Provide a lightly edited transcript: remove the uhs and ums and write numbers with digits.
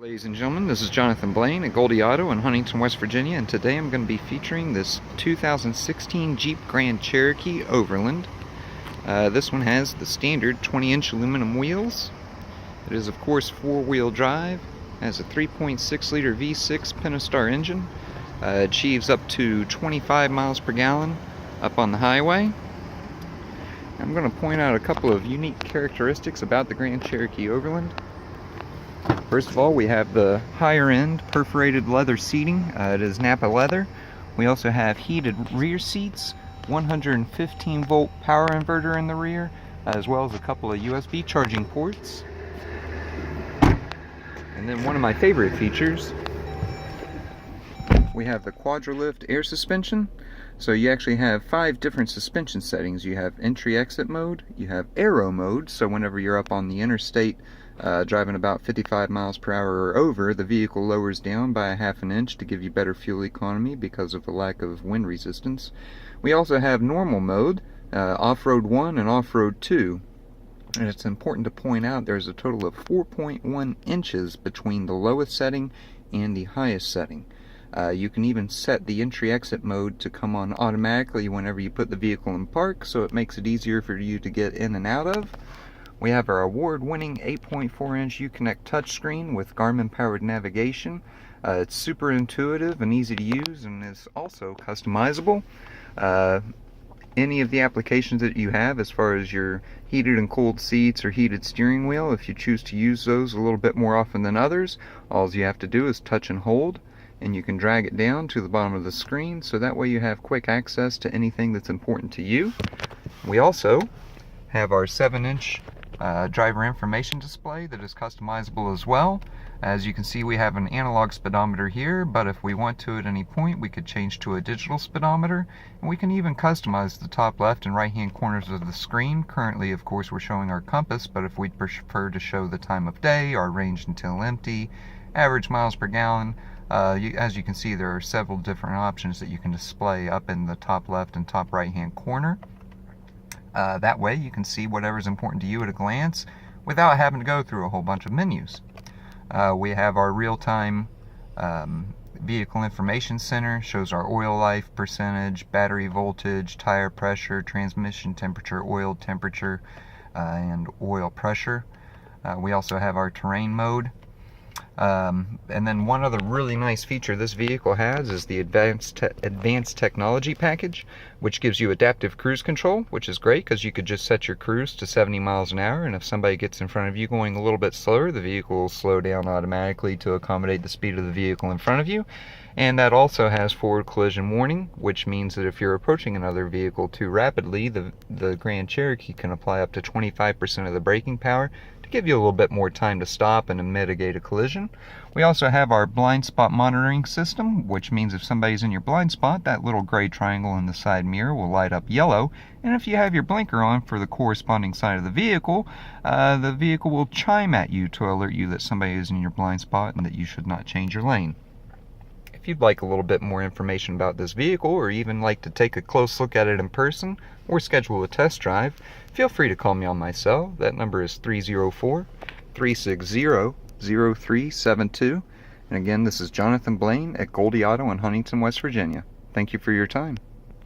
Ladies and gentlemen, this is Jonathan Blaine at Goldy Auto in Huntington, West Virginia, and today I'm going to be featuring this 2016 Jeep Grand Cherokee Overland. This one has the standard 20-inch aluminum wheels. It is, of course, four-wheel drive, has a 3.6-liter V6 Pentastar engine, achieves up to 25 miles per gallon up on the highway. I'm going to point out a couple of unique characteristics about the Grand Cherokee Overland. First of all, we have the higher end perforated leather seating. It is Napa leather. We also have heated rear seats, 115 volt power inverter in the rear, as well as a couple of USB charging ports. And then one of my favorite features, we have the Quadralift air suspension. So you actually have 5 different suspension settings. You have entry-exit mode, you have aero mode, so whenever you're up on the interstate driving about 55 miles per hour or over, the vehicle lowers down by a ½ an inch to give you better fuel economy because of the lack of wind resistance. We also have normal mode, off-road 1 and off-road 2. And it's important to point out there's a total of 4.1 inches between the lowest setting and the highest setting. You can even set the entry-exit mode to come on automatically whenever you put the vehicle in park, so it makes it easier for you to get in and out of. We have our award-winning 8.4-inch Uconnect touchscreen with Garmin-powered navigation. It's super intuitive and easy to use, and is also customizable. Any of the applications that you have, as far as your heated and cooled seats or heated steering wheel, if you choose to use those a little bit more often than others, all you have to do is touch and hold, and you can drag it down to the bottom of the screen, so that way you have quick access to anything that's important to you. We also have our 7-inch driver information display that is customizable as well. As you can see, we have an analog speedometer here, but if we want to at any point, we could change to a digital speedometer, and we can even customize the top left and right hand corners of the screen. Currently, of course, we're showing our compass, but if we'd prefer to show the time of day, our range until empty, average miles per gallon, as you can see, there are several different options that you can display up in the top left and top right hand corner. That way you can see whatever's important to you at a glance without having to go through a whole bunch of menus. We have our real-time vehicle information center, shows our oil life percentage, battery voltage, tire pressure, transmission temperature, oil temperature, and oil pressure. We also have our terrain mode. And then one other really nice feature this vehicle has is the advanced technology package, which gives you adaptive cruise control, which is great because you could just set your cruise to 70 miles an hour, and if somebody gets in front of you going a little bit slower, the vehicle will slow down automatically to accommodate the speed of the vehicle in front of you. And that also has forward collision warning, which means that if you're approaching another vehicle too rapidly, the Grand Cherokee can apply up to 25% of the braking power to give you a little bit more time to stop and to mitigate a collision. We also have our blind spot monitoring system, which means if somebody's in your blind spot, that little gray triangle in the side mirror will light up yellow, and if you have your blinker on for the corresponding side of the vehicle will chime at you to alert you that somebody is in your blind spot and that you should not change your lane. If you'd like a little bit more information about this vehicle, or even like to take a close look at it in person, or schedule a test drive, feel free to call me on my cell. That number is 304-360-0372. And again, this is Jonathan Blaine at Goldy Auto in Huntington, West Virginia. Thank you for your time.